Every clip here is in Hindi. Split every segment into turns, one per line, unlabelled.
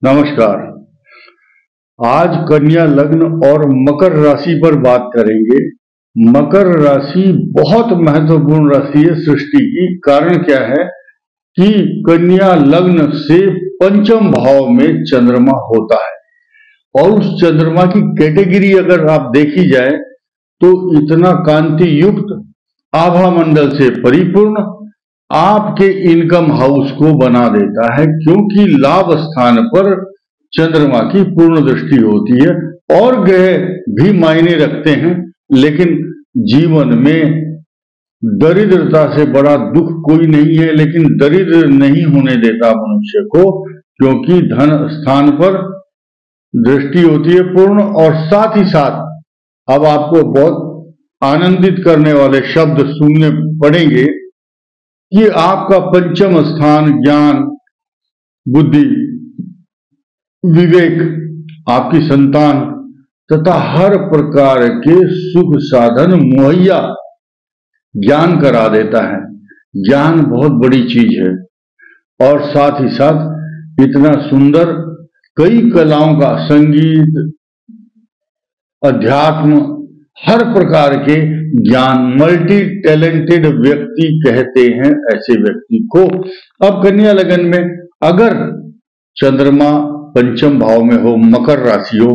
नमस्कार। आज कन्या लग्न और मकर राशि पर बात करेंगे। मकर राशि बहुत महत्वपूर्ण राशि है सृष्टि की। कारण क्या है कि कन्या लग्न से पंचम भाव में चंद्रमा होता है और उस चंद्रमा की कैटेगरी अगर आप देखी जाए तो इतना कांति युक्त आभा मंडल से परिपूर्ण आपके इनकम हाउस को बना देता है, क्योंकि लाभ स्थान पर चंद्रमा की पूर्ण दृष्टि होती है। और ग्रह भी मायने रखते हैं, लेकिन जीवन में दरिद्रता से बड़ा दुख कोई नहीं है, लेकिन दरिद्र नहीं होने देता मनुष्य को, क्योंकि धन स्थान पर दृष्टि होती है पूर्ण। और साथ ही साथ अब आपको बहुत आनंदित करने वाले शब्द सुनने पड़ेंगे कि आपका पंचम स्थान ज्ञान, बुद्धि, विवेक, आपकी संतान तथा हर प्रकार के सुख साधन मुहैया ज्ञान करा देता है। ज्ञान बहुत बड़ी चीज है। और साथ ही साथ इतना सुंदर कई कलाओं का, संगीत, अध्यात्म, हर प्रकार के ज्ञान, मल्टी टैलेंटेड व्यक्ति कहते हैं ऐसे व्यक्ति को। अब कन्या लगन में अगर चंद्रमा पंचम भाव में हो, मकर राशि हो,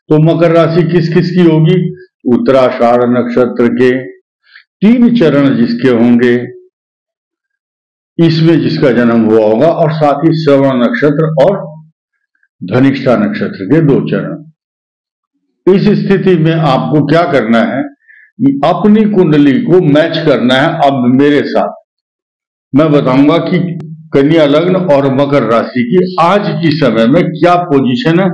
तो मकर राशि किस किस की होगी? उत्तराषाढ़ नक्षत्र के 3 चरण जिसके होंगे, इसमें जिसका जन्म हुआ होगा, और साथ ही श्रवण नक्षत्र और धनिष्ठा नक्षत्र के 2 चरण। इस स्थिति में आपको क्या करना है, अपनी कुंडली को मैच करना है। अब मेरे साथ मैं बताऊंगा कि कन्या लग्न और मकर राशि की आज की समय में क्या पोजीशन है।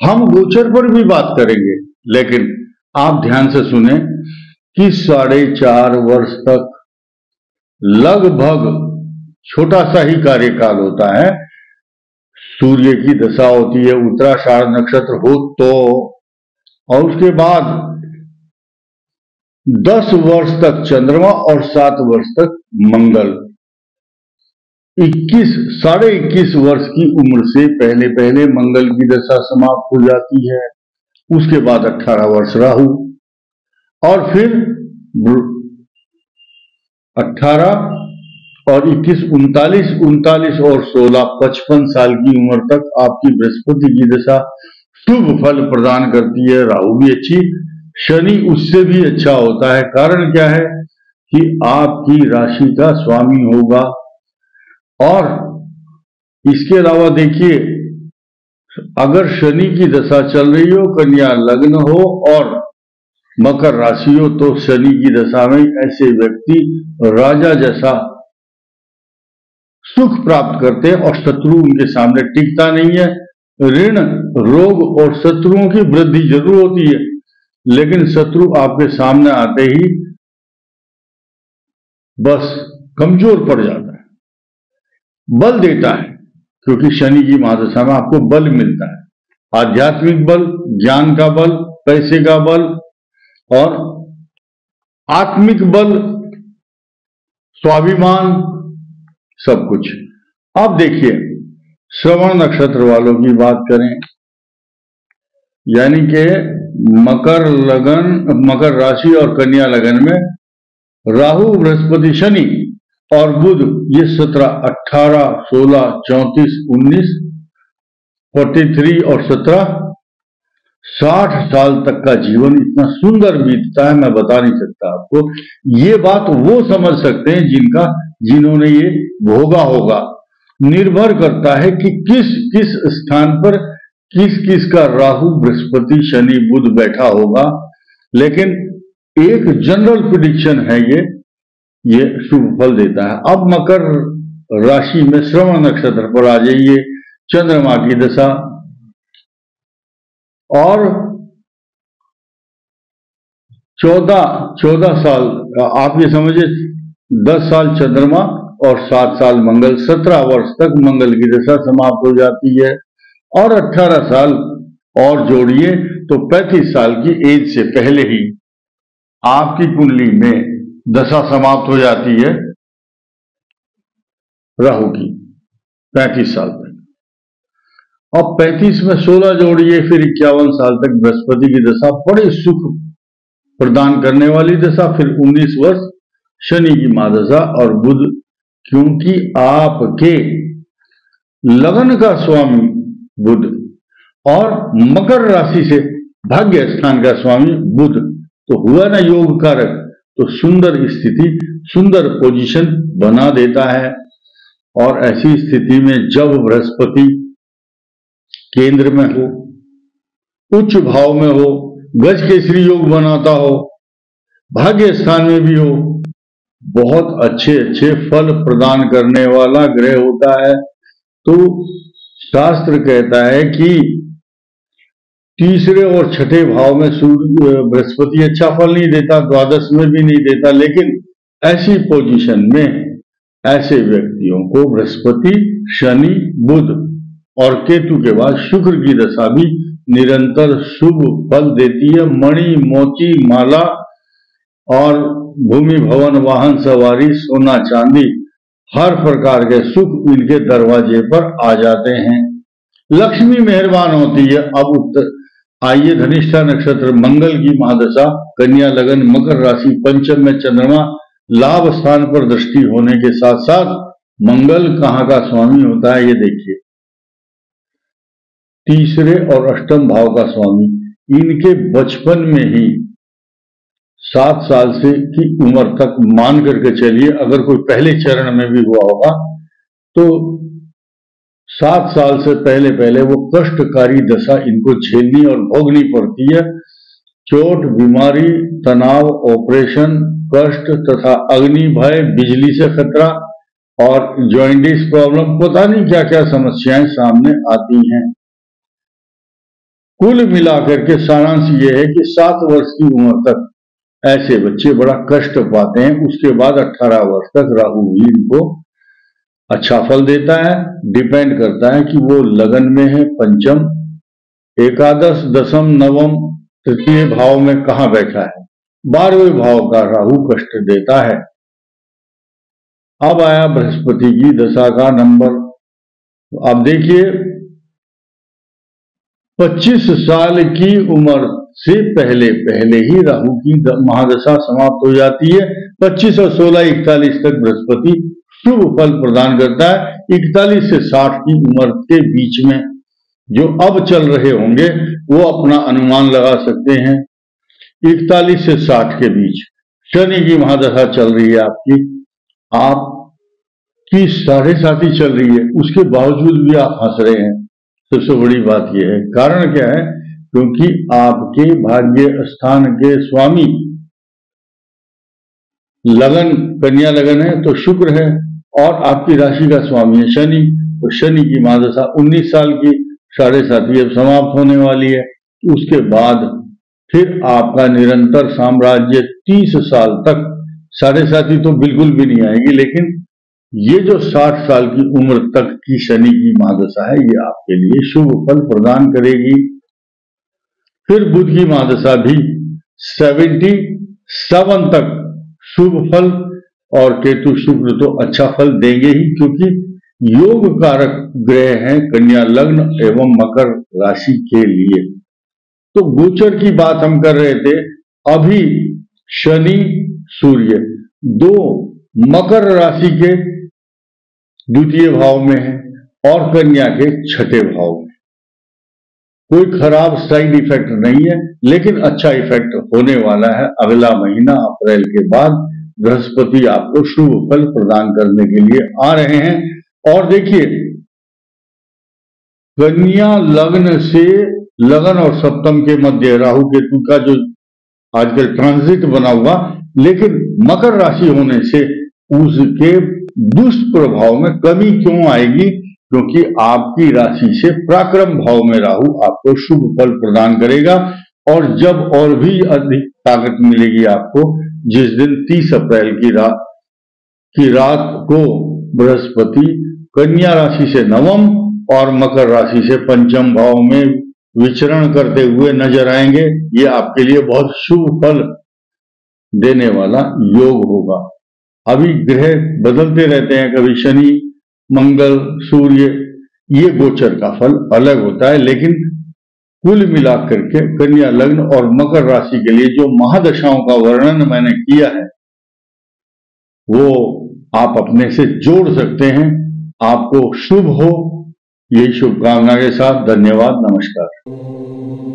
हम गोचर पर भी बात करेंगे, लेकिन आप ध्यान से सुने कि 4.5 वर्ष तक लगभग छोटा सा ही कार्यकाल होता है। सूर्य की दशा होती है, उत्तराषाढ़ नक्षत्र हो तो, और उसके बाद 10 वर्ष तक चंद्रमा और 7 वर्ष तक मंगल। 21 वर्ष की उम्र से पहले पहले मंगल की दशा समाप्त हो जाती है। उसके बाद 18 वर्ष राहु, और फिर 18 और 21 39 और 16 55 साल की उम्र तक आपकी बृहस्पति की दशा शुभ फल प्रदान करती है। राहु भी अच्छी, शनि उससे भी अच्छा होता है। कारण क्या है कि आपकी राशि का स्वामी होगा। और इसके अलावा देखिए, अगर शनि की दशा चल रही हो, कन्या लग्न हो और मकर राशि हो, तो शनि की दशा में ऐसे व्यक्ति राजा जैसा सुख प्राप्त करते हैं और शत्रु उनके सामने टिकता नहीं है। ऋण, रोग और शत्रुओं की वृद्धि जरूर होती है, लेकिन शत्रु आपके सामने आते ही बस कमजोर पड़ जाता है, बल देता है, क्योंकि शनि की महादशा में आपको बल मिलता है। आध्यात्मिक बल, ज्ञान का बल, पैसे का बल और आत्मिक बल, स्वाभिमान, सब कुछ। अब देखिए, श्रवण नक्षत्र वालों की बात करें, यानी कि मकर राशि और कन्या लगन में राहु, बृहस्पति, शनि और बुध, ये 17, 18, 16, 34, 19, 43 और 17, 60 साल तक का जीवन इतना सुंदर बीतता है, मैं बता नहीं सकता आपको। ये बात वो समझ सकते हैं जिन्होंने ये भोगा होगा। निर्भर करता है कि किस किस स्थान पर किस किस का राहु, बृहस्पति, शनि, बुध बैठा होगा, लेकिन एक जनरल प्रेडिक्शन है ये शुभ फल देता है। अब मकर राशि में श्रवण नक्षत्र पर आ जाइए, चंद्रमा की दशा, और 14 साल, आप ये समझिए 10 साल चंद्रमा और 7 साल मंगल, 17 वर्ष तक मंगल की दशा समाप्त हो जाती है। और 18 साल और जोड़िए तो 35 साल की एज से पहले ही आपकी कुंडली में दशा समाप्त हो जाती है राहु की 35 साल तक। अब 35 में 16 जोड़िए, फिर 51 साल तक बृहस्पति की दशा, बड़े सुख प्रदान करने वाली दशा। फिर 19 वर्ष शनि की महादशा और बुध, क्योंकि आपके लगन का स्वामी बुध और मकर राशि से भाग्य स्थान का स्वामी बुध, तो हुआ ना योग कारक, तो सुंदर स्थिति, सुंदर पोजीशन बना देता है। और ऐसी स्थिति में जब बृहस्पति केंद्र में हो, उच्च भाव में हो, गज केसरी योग बनाता हो, भाग्य स्थान में भी हो, बहुत अच्छे अच्छे फल प्रदान करने वाला ग्रह होता है। तो शास्त्र कहता है कि तीसरे और छठे भाव में सूर्य बृहस्पति अच्छा फल नहीं देता, द्वादश में भी नहीं देता, लेकिन ऐसी पोजीशन में ऐसे व्यक्तियों को बृहस्पति, शनि, बुध और केतु के बाद शुक्र की दशा भी निरंतर शुभ फल देती है। मणि, मोती, माला और भूमि, भवन, वाहन सवारी, सोना चांदी, हर प्रकार के सुख इनके दरवाजे पर आ जाते हैं। लक्ष्मी मेहरबान होती है। अब आइए धनिष्ठा नक्षत्र, मंगल की महादशा, कन्या लगन, मकर राशि, पंचम में चंद्रमा, लाभ स्थान पर दृष्टि होने के साथ साथ मंगल कहां का स्वामी होता है ये देखिए, तीसरे और अष्टम भाव का स्वामी। इनके बचपन में ही 7 साल से की उम्र तक मान करके चलिए, अगर कोई पहले चरण में भी हुआ होगा तो 7 साल से पहले पहले वो कष्टकारी दशा इनको झेलनी और भोगनी पड़ती है। चोट, बीमारी, तनाव, ऑपरेशन, कष्ट तथा अग्नि भय, बिजली से खतरा और जॉइंटिस प्रॉब्लम, पता नहीं क्या क्या समस्याएं सामने आती हैं। कुल मिलाकर के सारांश ये है कि 7 वर्ष की उम्र तक ऐसे बच्चे बड़ा कष्ट पाते हैं। उसके बाद 18 वर्ष तक राहु ही इनको अच्छा फल देता है। डिपेंड करता है कि वो लगन में है, पंचम, एकादश, दशम, नवम, तृतीय भाव में कहां बैठा है। 12वें भाव का राहु कष्ट देता है। अब आया बृहस्पति की दशा का नंबर। आप देखिए 25 साल की उम्र से पहले पहले ही राहु की महादशा समाप्त हो जाती है। 25 और 16, 41 तक बृहस्पति शुभ फल प्रदान करता है। 41 से 60 की उम्र के बीच में जो अब चल रहे होंगे वो अपना अनुमान लगा सकते हैं। 41 से 60 के बीच शनि की महादशा चल रही है आपकी 7.5 चल रही है, उसके बावजूद भी आप हंस रहे हैं। सबसे बड़ी बात यह है, कारण क्या है, क्योंकि आपके भाग्य स्थान के स्वामी लगन, कन्या लगन है तो शुक्र है, और आपकी राशि का स्वामी है शनि। तो शनि की महादशा 19 साल की 7.5 अब समाप्त होने वाली है। उसके बाद फिर आपका निरंतर साम्राज्य 30 साल तक, 7.5 तो बिल्कुल भी नहीं आएगी, लेकिन ये जो 60 साल की उम्र तक की शनि की महादशा है ये आपके लिए शुभ फल प्रदान करेगी। फिर बुध की महादशा भी 77 तक शुभ फल, और केतु शुक्र तो अच्छा फल देंगे ही, क्योंकि योग कारक ग्रह हैं कन्या लग्न एवं मकर राशि के लिए। तो गोचर की बात हम कर रहे थे। अभी शनि, सूर्य दो मकर राशि के द्वितीय भाव में है और कन्या के छठे भाव में। कोई खराब साइड इफेक्ट नहीं है, लेकिन अच्छा इफेक्ट होने वाला है अगला महीना अप्रैल के बाद। बृहस्पति आपको शुभ फल प्रदान करने के लिए आ रहे हैं। और देखिए, कन्या लग्न से लगन और सप्तम के मध्य राहु केतु का जो आजकल ट्रांजिट बना हुआ, लेकिन मकर राशि होने से उसके दुष्प्रभाव में कमी क्यों आएगी, क्योंकि आपकी राशि से पराक्रम भाव में राहु आपको शुभ फल प्रदान करेगा। और जब और भी अधिक ताकत मिलेगी आपको, जिस दिन 30 अप्रैल की रात को बृहस्पति कन्या राशि से नवम और मकर राशि से पंचम भाव में विचरण करते हुए नजर आएंगे। ये आपके लिए बहुत शुभ फल देने वाला योग होगा। अभी ग्रह बदलते रहते हैं, कभी शनि, मंगल, सूर्य, ये गोचर का फल अलग होता है, लेकिन कुल मिलाकर के कन्या लग्न और मकर राशि के लिए जो महादशाओं का वर्णन मैंने किया है वो आप अपने से जोड़ सकते हैं। आपको शुभ हो, यही शुभकामना के साथ धन्यवाद, नमस्कार।